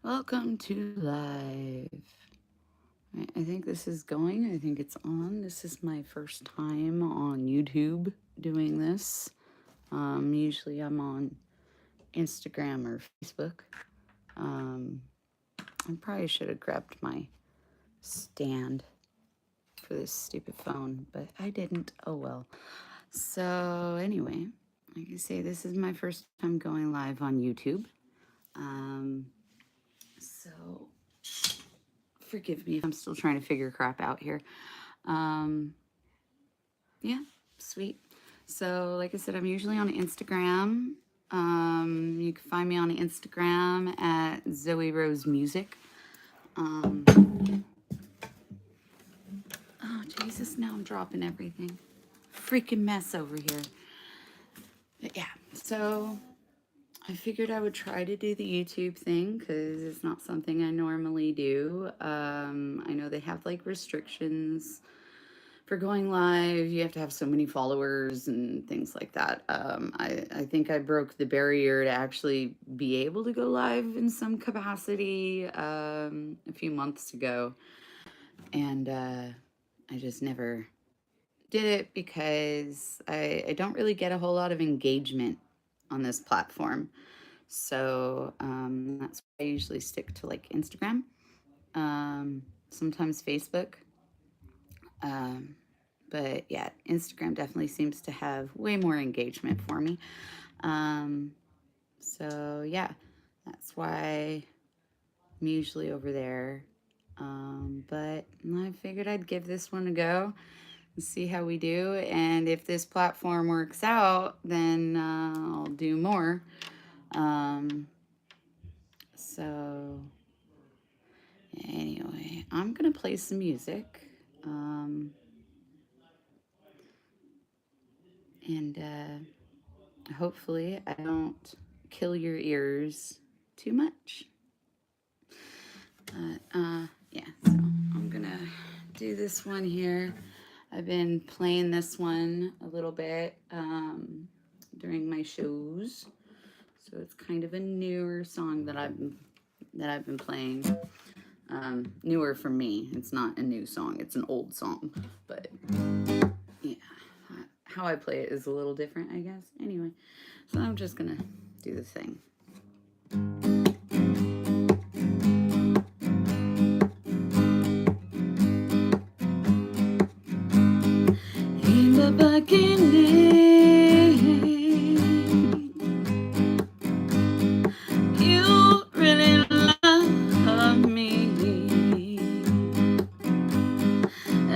Welcome to live. I think this is going. I think it's on. This is my first time on YouTube doing this. Usually I'm on Instagram or Facebook. I probably should have grabbed my stand for this stupid phone, but I didn't. Oh well. So anyway, like I say, this is my first time going live on YouTube. So forgive me if I'm still trying to figure crap out here. Yeah, sweet. So, like I said, I'm usually on Instagram. You can find me on Instagram at Zoe Rose Music. Oh, Jesus, now I'm dropping everything. Freaking mess over here. But yeah, so I figured I would try to do the YouTube thing because it's not something I normally do. I know they have like restrictions for going live. You have to have so many followers and things like that. I think I broke the barrier to actually be able to go live in some capacity a few months ago. And I just never did it because I don't really get a whole lot of engagement on this platform. So that's why I usually stick to like Instagram, sometimes Facebook. But yeah, Instagram definitely seems to have way more engagement for me. So yeah, that's why I'm usually over there. But I figured I'd give this one a go and see how we do. And if this platform works out, then I'll do more. So anyway, I'm gonna play some music. And hopefully I don't kill your ears too much. Yeah, so I'm gonna do this one here. I've been playing this one a little bit during my shows, so it's kind of a newer song that I've been playing. Newer for me. It's not a new song. It's an old song, but yeah, how I play it is a little different, I guess. Anyway, so I'm just gonna do the thing. In the beginning, you really loved me.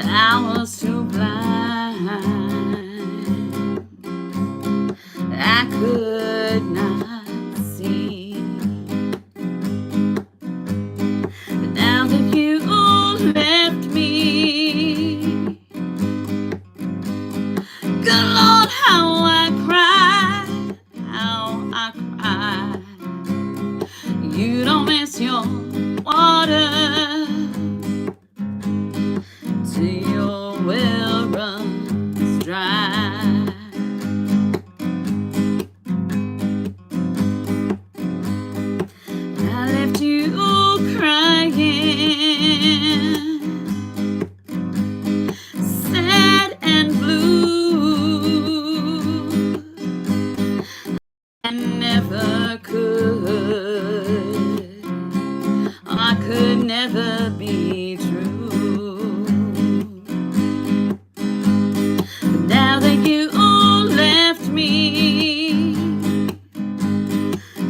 I was too blind, I could not see. But now that you left me, good Lord, how I cried, how I cried. You don't miss your water till your well runs dry. I left you crying, sad and blue. I never could, I could never be true. But now that you left me,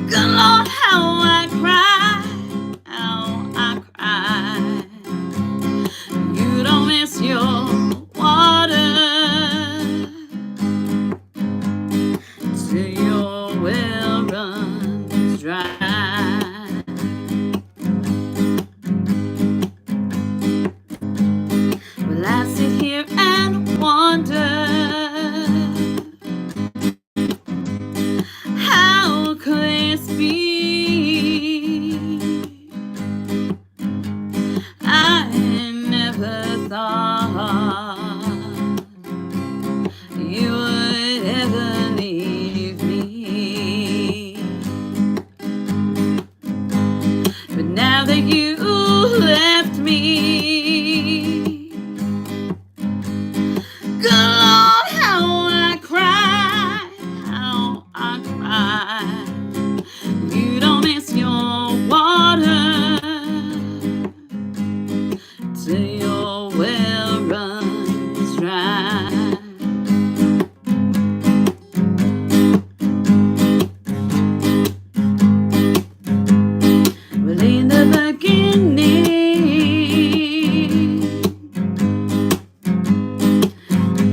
good Lord, how I cried, how I cried. You don't miss your water till your well runs dry. now that you left me, good Lord, how I cry, how I cry. You don't miss your water till your well runs dry. Well, in the beginning,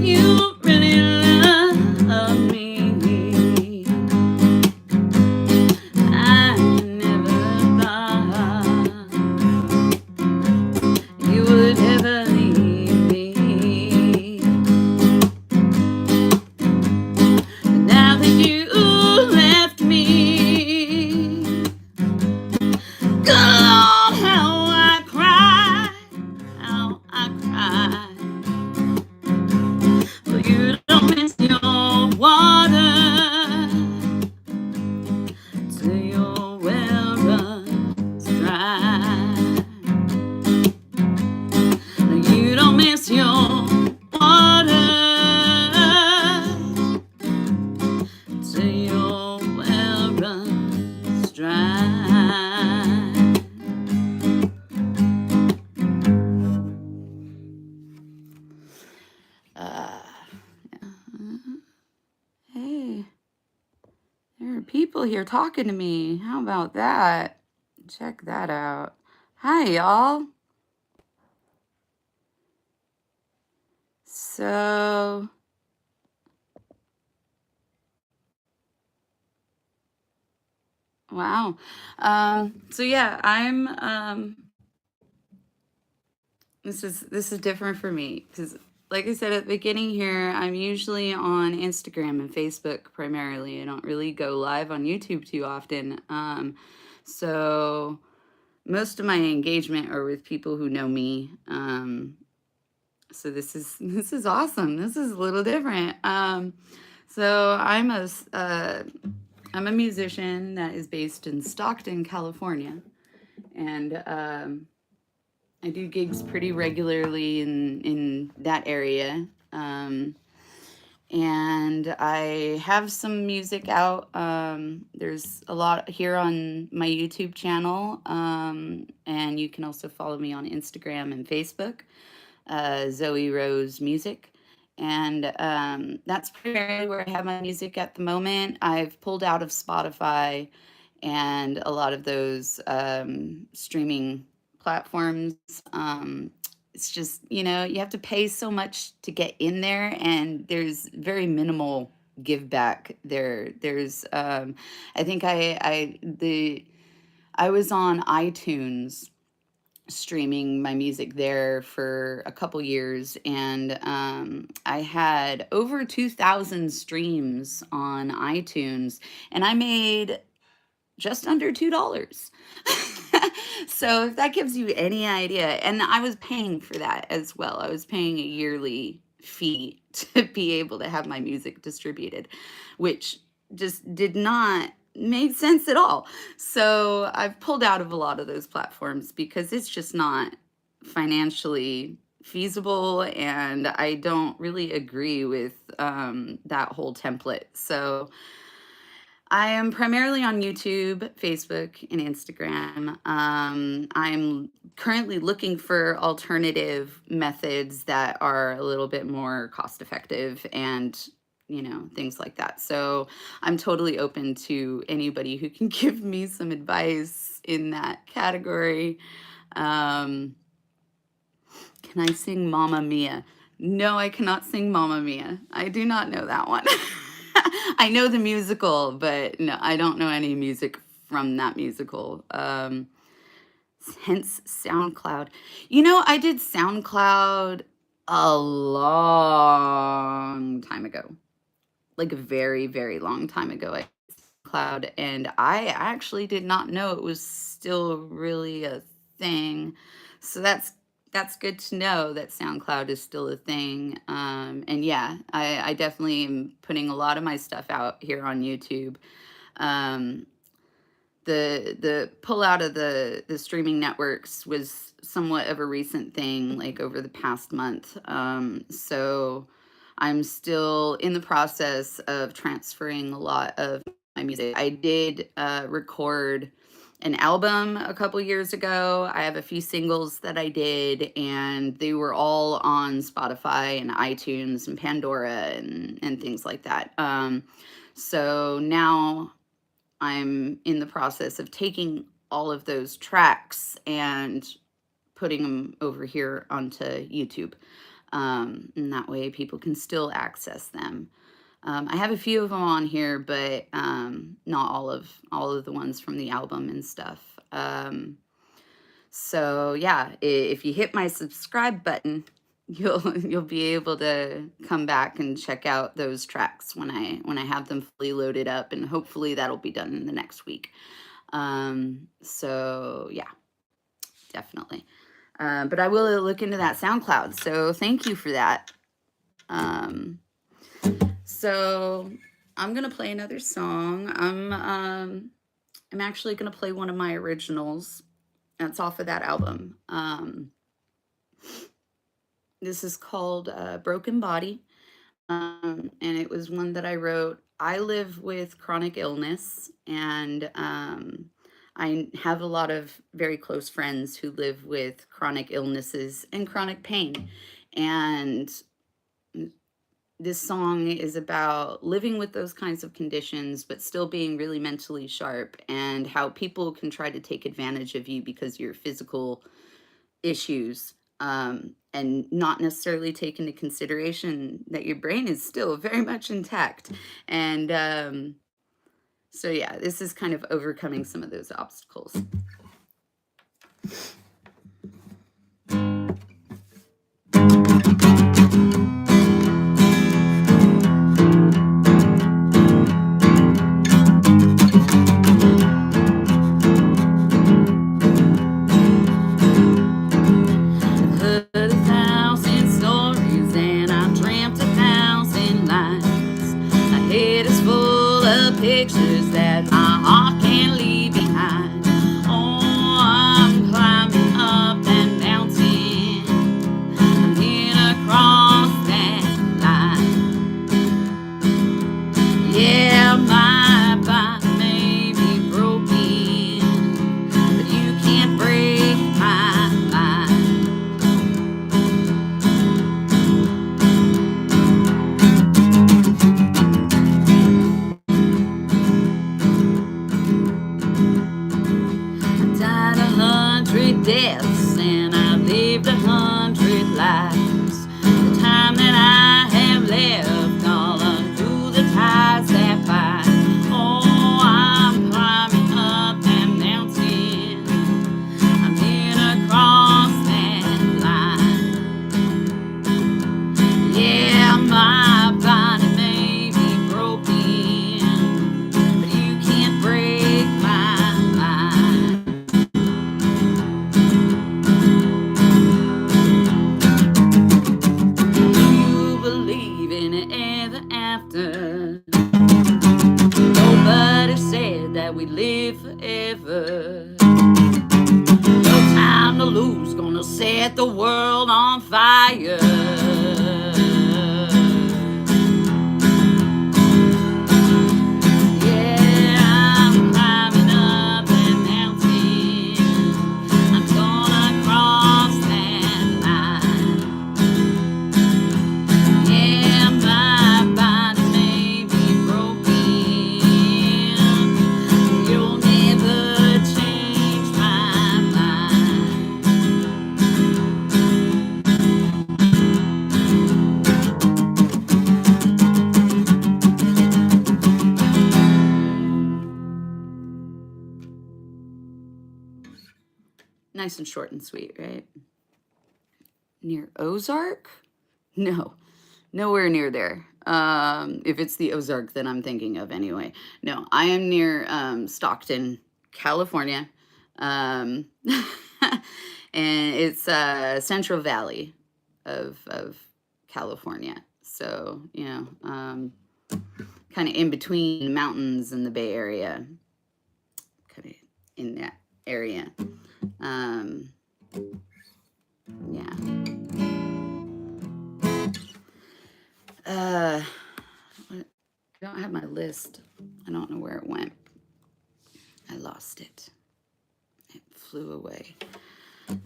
you really loved me. I never thought you would ever leave me. But now that you left me, good Lord, how I cry, how I cry. Well, you don't miss your water till your well runs dry. You don't miss your water till your well runs dry. Hey, there are people here talking to me. How about that? Check that out. Hi, y'all. So, wow. So yeah, this is different for me because, like I said at the beginning here, I'm usually on Instagram and Facebook primarily. I don't really go live on YouTube too often. So most of my engagement are with people who know me. So this is awesome. This is a little different. So I'm a musician that is based in Stockton, California, and I do gigs pretty regularly in that area. And I have some music out. There's a lot here on my YouTube channel, and you can also follow me on Instagram and Facebook, Zoe Rose Music. And that's primarily where I have my music at the moment. I've pulled out of Spotify and a lot of those streaming platforms. It's just, you have to pay so much to get in there, and there's very minimal give back there. There's, I think I was on iTunes streaming my music there for a couple years, and I had over 2,000 streams on iTunes, and I made just under $2. So if that gives you any idea, and I was paying for that as well. I was paying a yearly fee to be able to have my music distributed, which just did not make sense at all. So I've pulled out of a lot of those platforms because it's just not financially feasible, and I don't really agree with that whole template. So I am primarily on YouTube, Facebook, and Instagram. I'm currently looking for alternative methods that are a little bit more cost effective and, things like that. So I'm totally open to anybody who can give me some advice in that category. Um, can I sing Mamma Mia? No, I cannot sing Mamma Mia. I do not know that one. I know the musical, but no, I don't know any music from that musical. Hence SoundCloud. I did SoundCloud a long time ago, like a very, very long time ago. I did SoundCloud, and I actually did not know it was still really a thing. So that's good to know that SoundCloud is still a thing. And yeah, I definitely am putting a lot of my stuff out here on YouTube. Um, the pull out of the streaming networks was somewhat of a recent thing, like over the past month. So I'm still in the process of transferring a lot of my music. I did record an album a couple years ago. I have a few singles that I did, and they were all on Spotify and iTunes and Pandora and things like that. So now I'm in the process of taking all of those tracks and putting them over here onto YouTube. And that way people can still access them. I have a few of them on here, but not all of the ones from the album and stuff. So yeah, if you hit my subscribe button, you'll be able to come back and check out those tracks when I have them fully loaded up, and hopefully that'll be done in the next week. So yeah, definitely. But I will look into that SoundCloud. So thank you for that. So I'm gonna play another song. I'm actually gonna play one of my originals. That's off of that album. This is called Broken Body. And it was one that I wrote. I live with chronic illness, and I have a lot of very close friends who live with chronic illnesses and chronic pain. And this song is about living with those kinds of conditions, but still being really mentally sharp, and how people can try to take advantage of you because of your physical issues, and not necessarily take into consideration that your brain is still very much intact. And so, yeah, this is kind of overcoming some of those obstacles. Pictures that my heart can't leave behind. Oh, I'm climbing up that mountain. I'm in across that line. Yeah, my body may be broken, but you can't break my mind. Deaths, and I've lived 100 lives. The time that I have left, all undo the ties that bind. Oh, I'm climbing up that mountain. I'm in across that line. Yeah, my body may be broken, but you can't break my mind. Nobody said that we live forever. No time to lose, gonna set the world on fire. Nice and short and sweet, right? Near Ozark? No, nowhere near there. If it's the Ozark that I'm thinking of anyway. No, I am near Stockton, California. And it's Central Valley of California. So, you know, kind of in between the mountains and the Bay Area. Kind of in that area. Yeah. I don't have my list. I don't know where it went. I lost it. It flew away.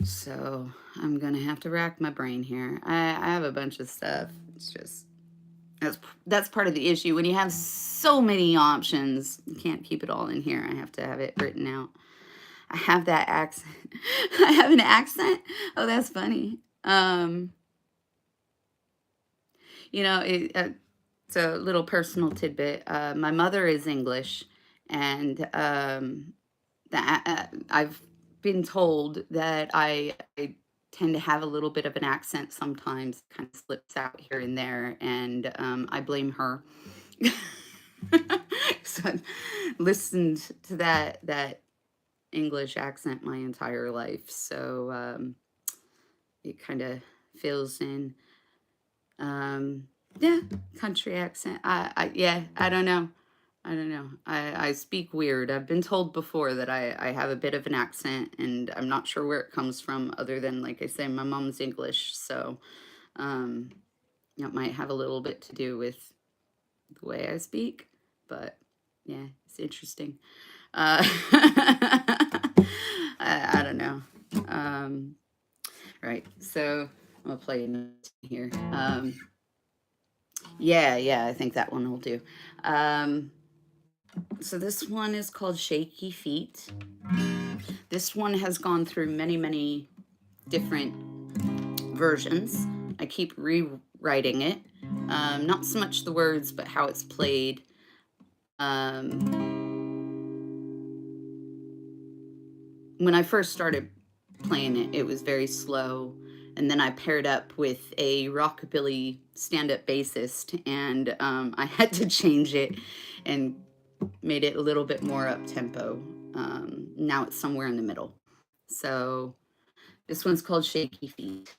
So I'm gonna have to rack my brain here. I have a bunch of stuff. It's just that's part of the issue. When you have so many options, you can't keep it all in here. I have to have it written out. I have that accent. I have an accent. Oh, that's funny. You know, it's a little personal tidbit. My mother is English, and I've been told that I tend to have a little bit of an accent sometimes, kind of slips out here and there, and I blame her. So I've listened to that English accent my entire life, so it kind of fills in. Yeah, country accent. I don't know. I speak weird. I've been told before that I have a bit of an accent, and I'm not sure where it comes from, other than, like I say, my mom's English. So it might have a little bit to do with the way I speak, but yeah, it's interesting. I don't know. Right, so I'm gonna play another here. Yeah, I think that one will do. So this one is called Shaky Feet. This one has gone through many different versions. I keep rewriting it. Not so much the words, but how it's played. When I first started playing it, it was very slow. And then I paired up with a rockabilly stand-up bassist, and I had to change it and made it a little bit more up-tempo. Now it's somewhere in the middle. So this one's called Shaky Feet.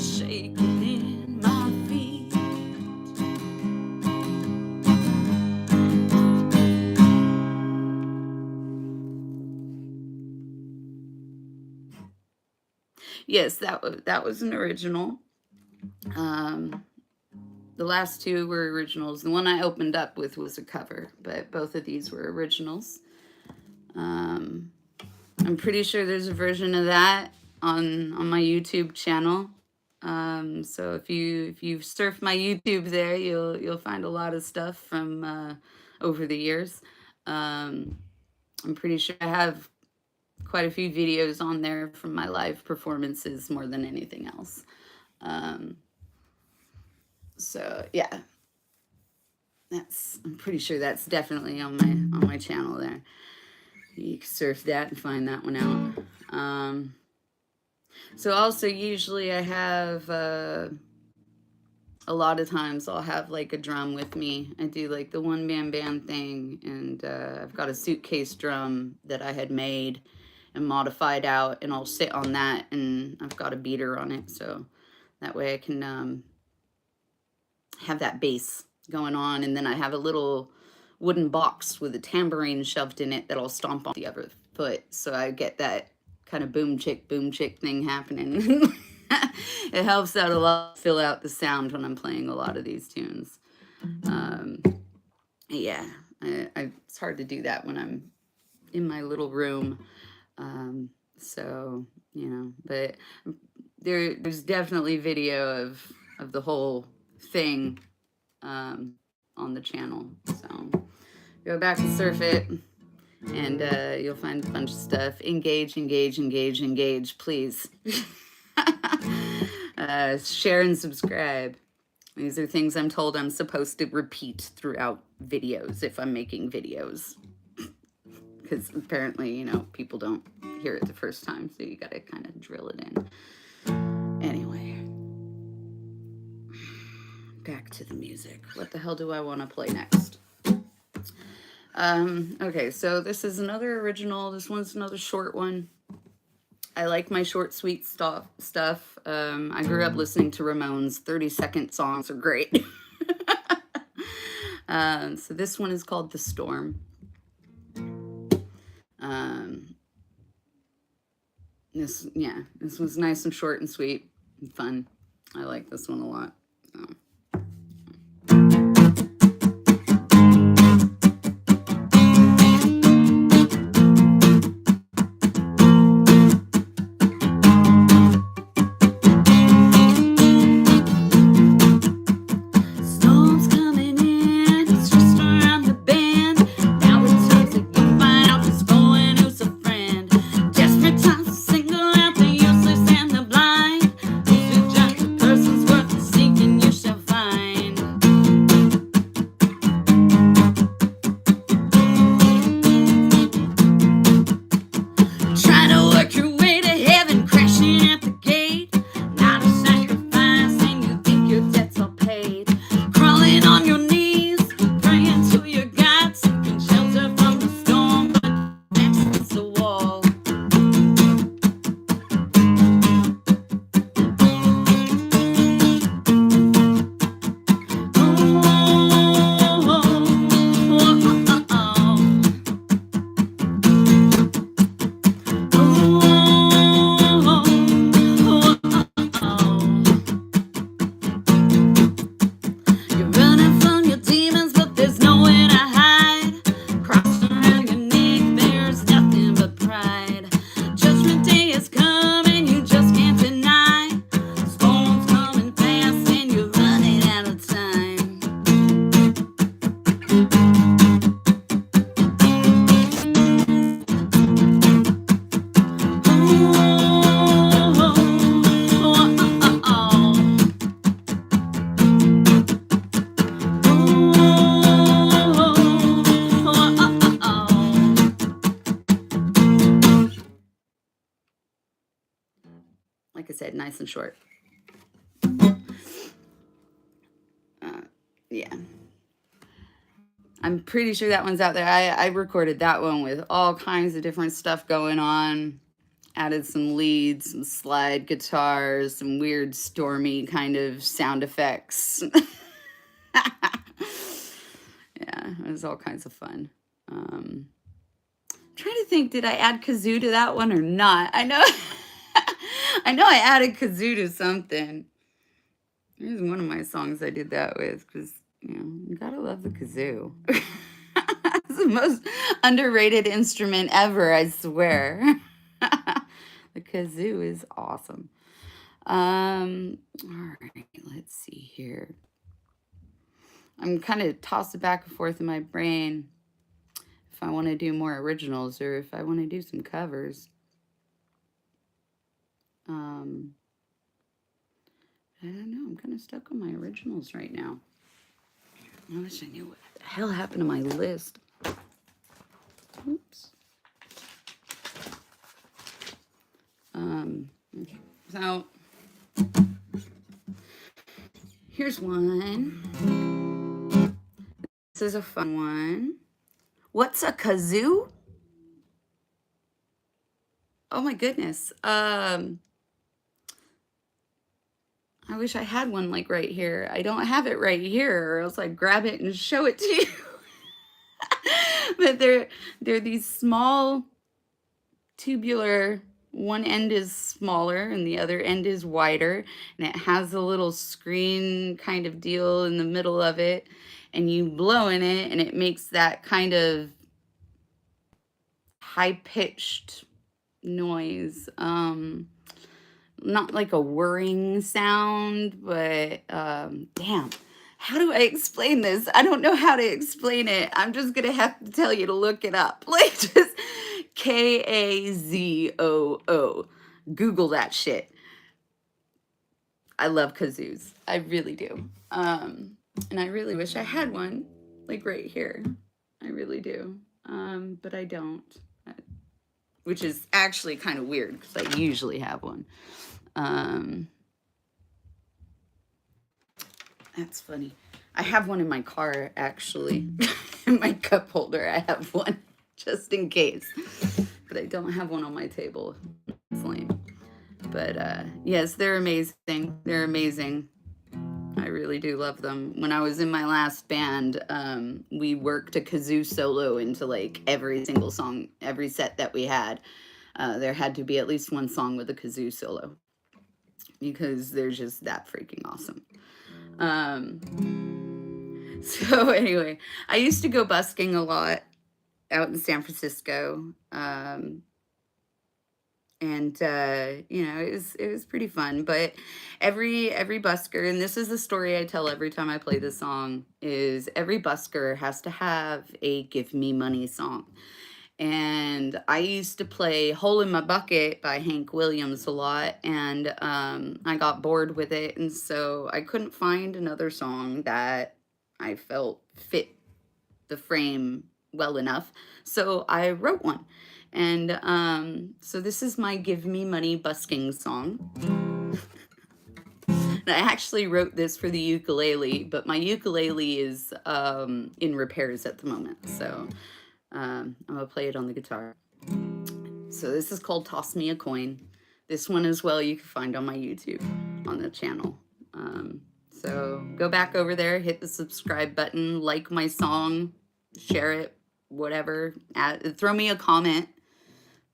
shaking in my feet. Yes, that was an original. The last two were originals. The one I opened up with was a cover, but both of these were originals. I'm pretty sure there's a version of that on my YouTube channel. So if you surf my YouTube there, you'll find a lot of stuff from over the years. I'm pretty sure I have quite a few videos on there from my live performances more than anything else. So yeah, I'm pretty sure that's definitely on my channel there. You can surf that and find that one out. So also usually I have a lot of times I'll have like a drum with me. I do like the one man band thing, and I've got a suitcase drum that I had made and modified out, and I'll sit on that, and I've got a beater on it, so that way I can have that bass going on, and then I have a little wooden box with a tambourine shoved in it that I'll stomp on the other foot, so I get that kind of boom chick thing happening. It helps out a lot to fill out the sound when I'm playing a lot of these tunes. Yeah, it's hard to do that when I'm in my little room. So, you know, but there's definitely video of the whole thing on the channel. So go back and surf it, and you'll find a bunch of stuff. Engage, please. Share and subscribe. These are things I'm told I'm supposed to repeat throughout videos if I'm making videos. Because apparently, you know, people don't hear it the first time, so you gotta kind of drill it in. Anyway, back to the music. What the hell do I want to play next? Okay, so this is another original. This one's another short one. I like my short, sweet stuff. I grew up listening to Ramones. 30-second songs are great. So this one is called The Storm. This one's nice and short and sweet and fun. I like this one a lot. So. Like I said, nice and short. Yeah. I'm pretty sure that one's out there. I recorded that one with all kinds of different stuff going on. Added some leads, some slide guitars, some weird stormy kind of sound effects. Yeah, it was all kinds of fun. Trying to think, did I add kazoo to that one or not? I know I know I added kazoo to something. Here's one of my songs I did that with, because you gotta love the kazoo. It's the most underrated instrument ever, I swear. The kazoo is awesome. All right, let's see here. I'm kind of tossing back and forth in my brain if I want to do more originals or if I want to do some covers. I don't know. I'm kind of stuck on my originals right now. I wish I knew what the hell happened to my list. Oops. So here's one. This is a fun one. What's a kazoo? Oh my goodness. I wish I had one like right here. I don't have it right here, or else I'd grab it and show it to you. But they're these small tubular, one end is smaller and the other end is wider, and it has a little screen kind of deal in the middle of it, and you blow in it and it makes that kind of high-pitched noise. Not like a whirring sound, but damn, how do I explain this? I don't know how to explain it. I'm just gonna have to tell you to look it up. Like, just Kazoo. Google that shit. I love kazoos. I really do. And I really wish I had one like right here. I really do. But I don't. Which is actually kind of weird because I usually have one. That's funny. I have one in my car, actually. In my cup holder, I have one just in case. But I don't have one on my table. It's lame. But yes, they're amazing. They're amazing. I really do love them. When I was in my last band, we worked a kazoo solo into like every single song, every set that we had. There had to be at least one song with a kazoo solo because they're just that freaking awesome. So anyway, I used to go busking a lot out in San Francisco. And it was pretty fun. But every busker, and this is the story I tell every time I play this song, is every busker has to have a Give Me Money song. And I used to play Hole in My Bucket by Hank Williams a lot, and I got bored with it, and so I couldn't find another song that I felt fit the frame well enough, so I wrote one. And so this is my Give Me Money busking song. And I actually wrote this for the ukulele, but my ukulele is in repairs at the moment, so I'm gonna play it on the guitar. So this is called Toss Me a Coin. This one as well you can find on my YouTube on the channel. So go back over there, hit the subscribe button, like my song, share it, whatever. Throw me a comment.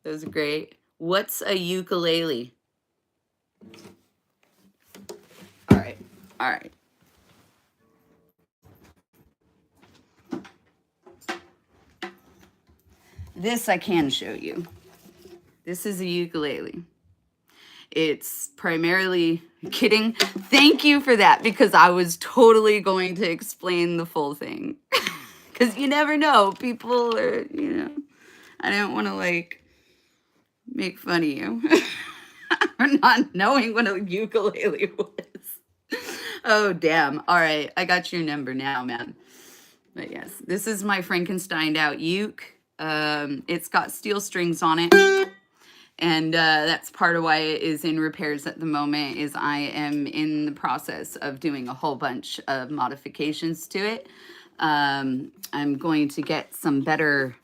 Those are great. What's a ukulele? All right. This I can show you. This is a ukulele. It's primarily, kidding. Thank you for that, because I was totally going to explain the full thing. Because you never know. People are, I don't want to like make fun of you for not knowing what a ukulele was. Oh, damn. All right. I got your number now, man. But yes, this is my Frankensteined out uke. It's got steel strings on it. And that's part of why it is in repairs at the moment, is I am in the process of doing a whole bunch of modifications to it. I'm going to get some better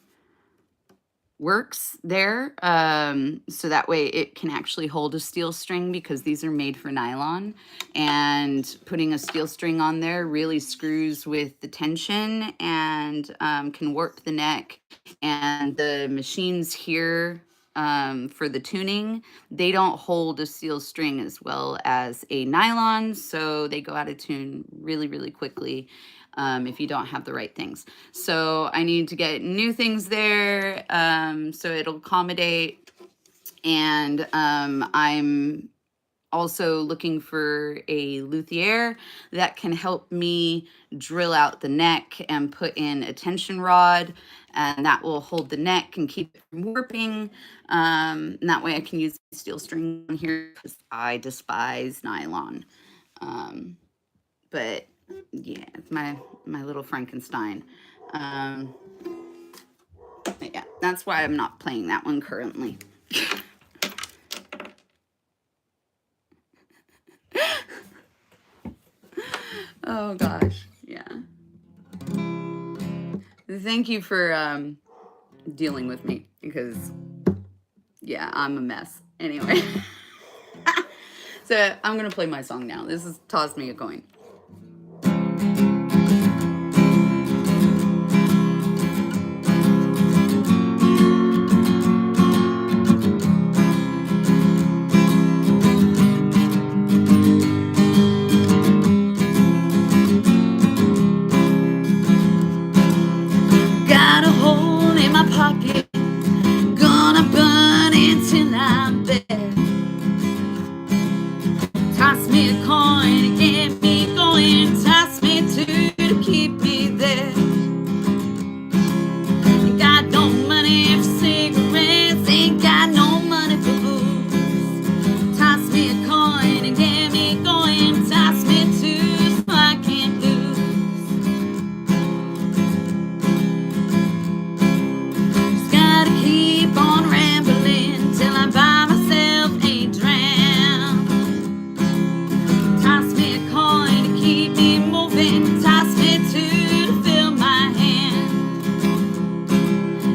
works there. So that way it can actually hold a steel string, because these are made for nylon, and putting a steel string on there really screws with the tension and can warp the neck. And the machines here, for the tuning, they don't hold a steel string as well as a nylon, so they go out of tune really, really quickly if you don't have the right things. So I need to get new things there, so it'll accommodate. And I'm also looking for a luthier that can help me drill out the neck and put in a tension rod, and that will hold the neck and keep it from warping. And that way I can use steel string on here, because I despise nylon. But yeah, it's my little Frankenstein. Um, but yeah, that's why I'm not playing that one currently. Oh gosh, yeah. Thank you for dealing with me, because yeah, I'm a mess. Anyway, so I'm gonna play my song now. This is Toss Me a Coin. Got a hole in my pocket, gonna burn it till I'm dead. Toss me a coin to get me going, toss me two to keep me there. Ain't got no money for cigarettes, ain't got no money for booze. Toss me a coin and get me going, toss me two so I can't lose. Just gotta keep on rambling till I buy myself a dram. Toss me a coin to keep me moving, toss me two to fill my hand.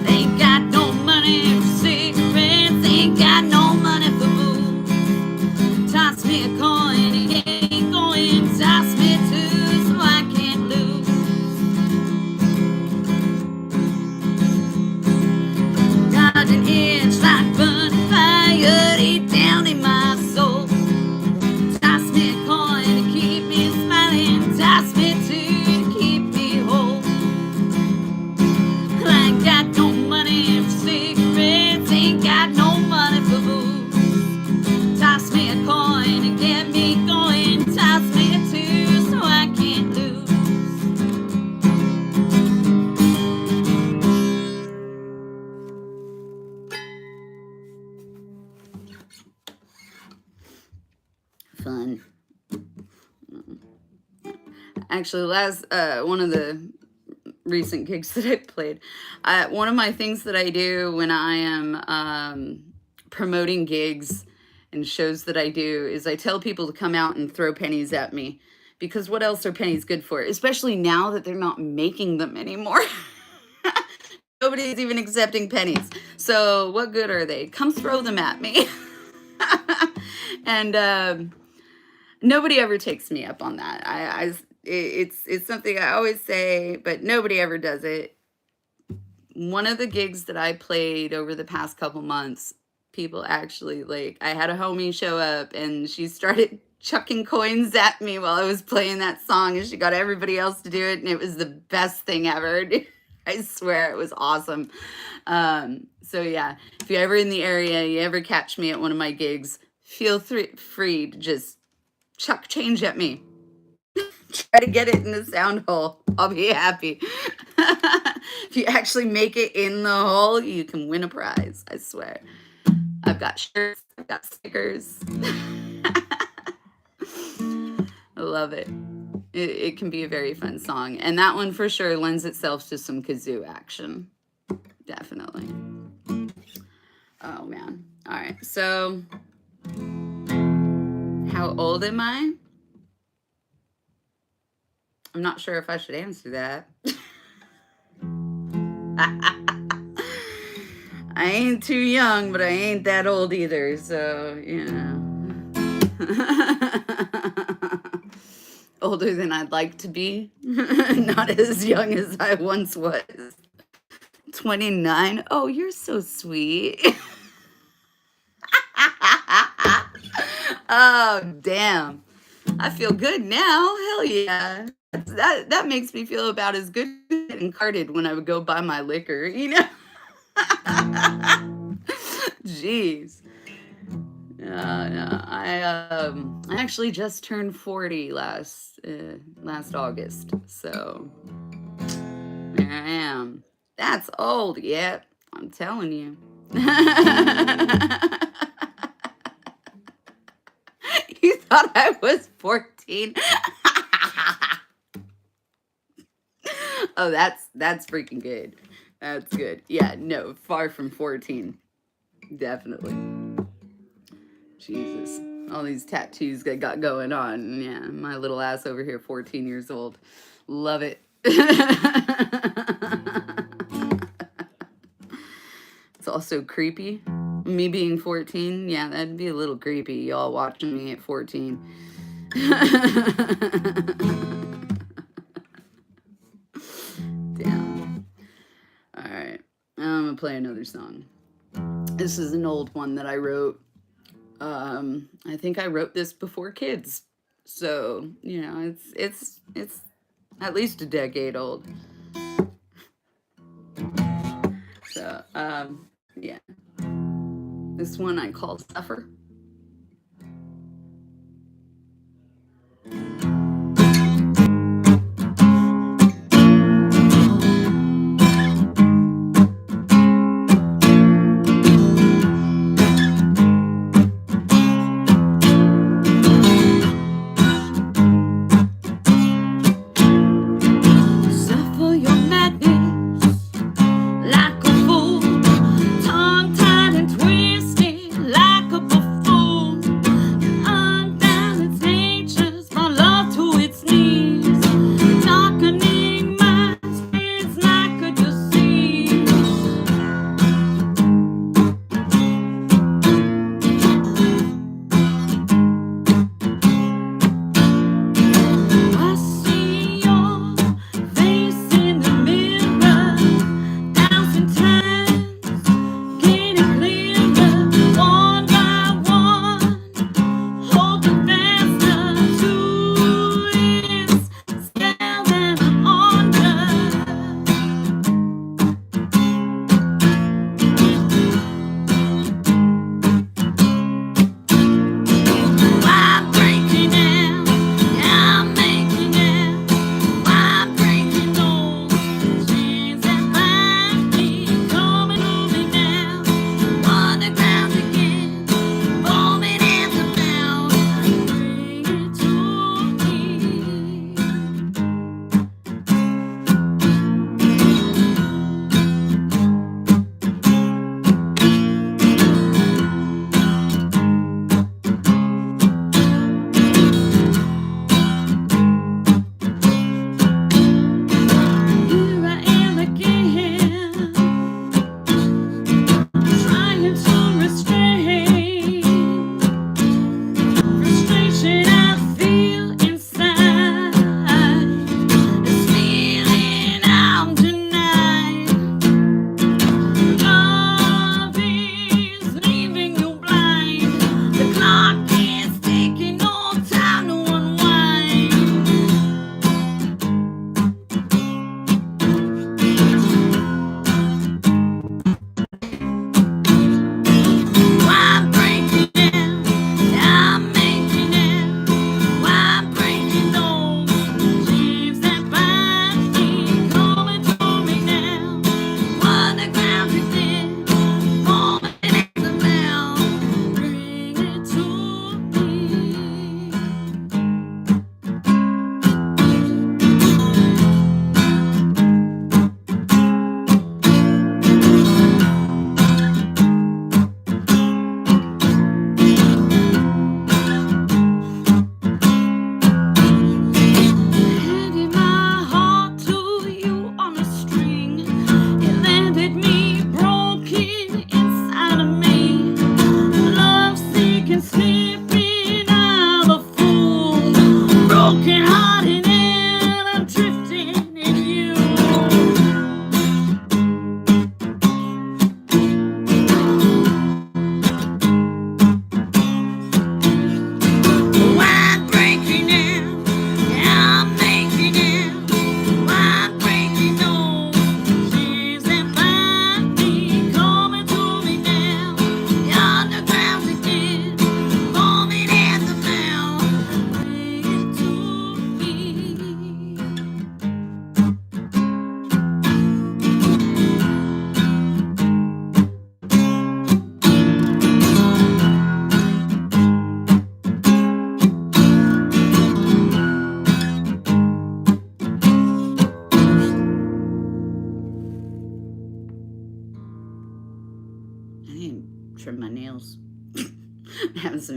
Ain't got no money for cigarettes, ain't got no money for booze. Toss me a coin and get me going, toss me two so I can't lose. Got an itch like burning fire deep down in my soul. Toss me a coin to keep me smiling, toss me two to keep me whole. I ain't got no money for cigarettes, ain't got no money for booze. Toss me a coin and get me going, toss me a two so I can't lose. Fun. Actually, last one of the recent gigs that I played, one of my things that I do when I am promoting gigs and shows that I do is I tell people to come out and throw pennies at me, because what else are pennies good for? Especially now that they're not making them anymore. Nobody's even accepting pennies. So what good are they? Come throw them at me. And nobody ever takes me up on that. It's something I always say, but nobody ever does it. One of the gigs that I played over the past couple months, people actually, like, I had a homie show up and she started chucking coins at me while I was playing that song, and she got everybody else to do it, and it was the best thing ever. I swear, it was awesome. So yeah, if you're ever in the area, you ever catch me at one of my gigs, feel free to just chuck change at me. Try to get it in the sound hole. I'll be happy. If you actually make it in the hole, you can win a prize. I swear. I've got shirts. I've got stickers. I love it. It can be a very fun song. And that one for sure lends itself to some kazoo action. Definitely. Oh, man. All right. So, how old am I? I'm not sure if I should answer that. I ain't too young, but I ain't that old either, so, you know. Older than I'd like to be. Not as young as I once was. 29? Oh, you're so sweet. Oh, damn. I feel good now. Hell yeah. That makes me feel about as good as getting carded when I would go buy my liquor, you know? Jeez. No, I actually just turned 40 last August, so there I am. That's old, yep. I'm telling you. You thought I was 14? Oh, that's freaking good. That's good. Yeah, no, far from 14. Definitely. Jesus. All these tattoos I got going on. Yeah, my little ass over here, 14 years old. Love it. It's also creepy. Me being 14, yeah, that'd be a little creepy. Y'all watching me at 14. Damn. Alright. I'm gonna play another song. This is an old one that I wrote. I think I wrote this before kids. So, you know, it's at least a decade old. So, yeah. This one I call Suffer. Like a fool, tongue-tied and twisted, like a buffoon.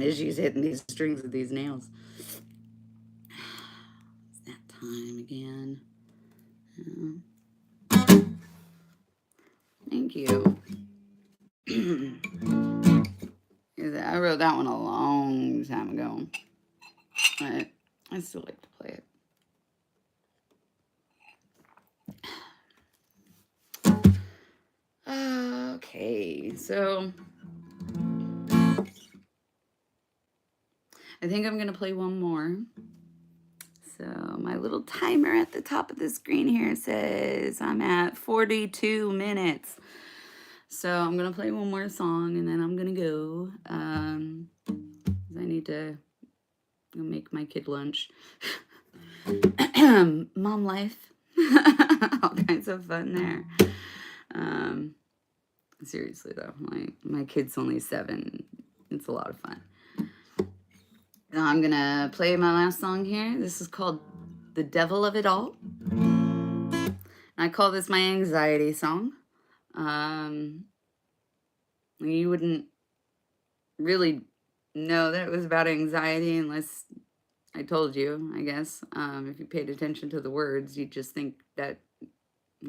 some issues hitting these strings with these nails. It's that time again. Thank you. I wrote that one a long time ago, but I still like to play it. Okay, so I think I'm gonna play one more. So my little timer at the top of the screen here says I'm at 42 minutes. So I'm gonna play one more song and then I'm gonna go. I need to go make my kid lunch. Mom life. All kinds of fun there. Seriously though, my kid's only 7. It's a lot of fun. Now I'm gonna play my last song here. This is called The Devil of It All. I call this my anxiety song. You wouldn't really know that it was about anxiety unless I told you, I guess. If you paid attention to the words, you'd just think that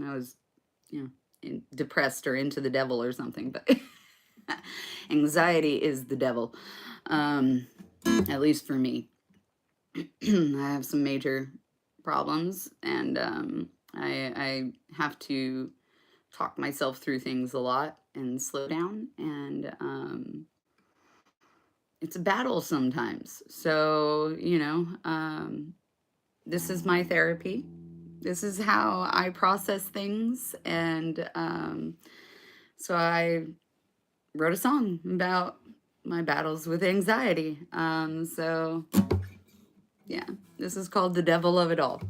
I was, depressed or into the devil or something. But anxiety is the devil, at least for me. I have some major problems, and I have to talk myself through things a lot and slow down, and it's a battle sometimes. So, this is my therapy. This is how I process things, and so I wrote a song about my battles with anxiety. So yeah, this is called The Devil of It All.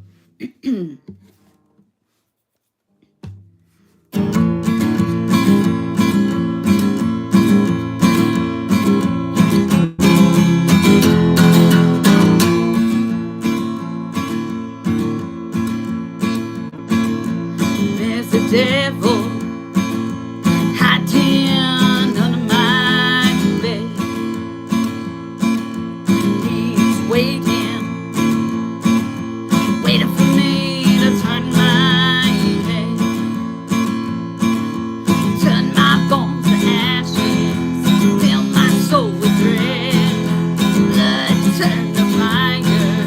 There's a devil hiding under my bed. He's waiting for me to turn my head, turn my bones to ashes, fill my soul with dread, blood turn to fire,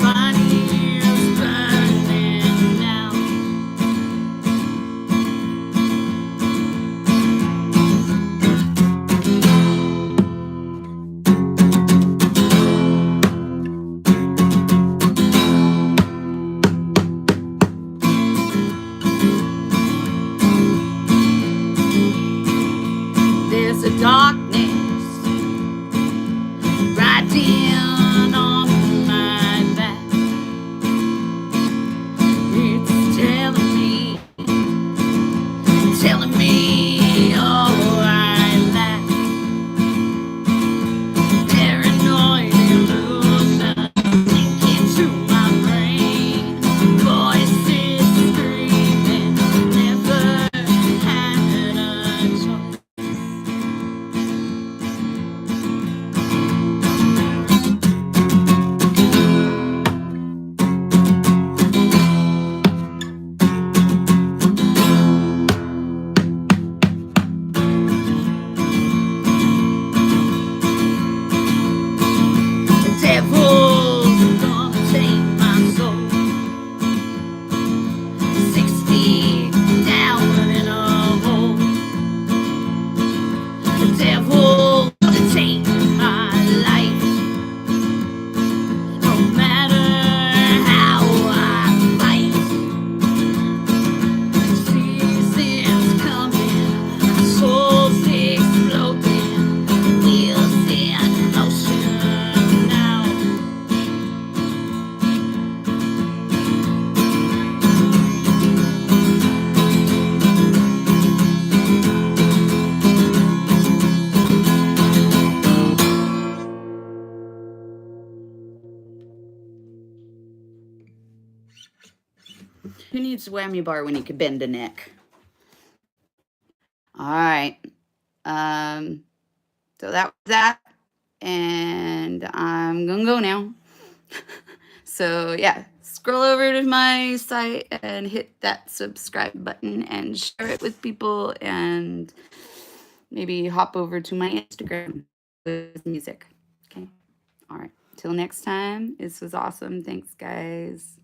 body's burning now. There's a darkness riding on my back. It's telling me all I lack. Paranoid illusion sinking through my brain. Voices screaming, never had a choice. The devil's gonna take my soul 6 feet down in a hole. The devil's gonna take my life, no matter how I fight. Seasons coming, my soul's exploding, wheels in motion now. Who needs a whammy bar when you could bend a neck? All right. So that was that. And I'm gonna go now. So yeah, scroll over to my site and hit that subscribe button and share it with people, and maybe hop over to my Instagram with music. Okay. All right. Till next time. This was awesome. Thanks, guys.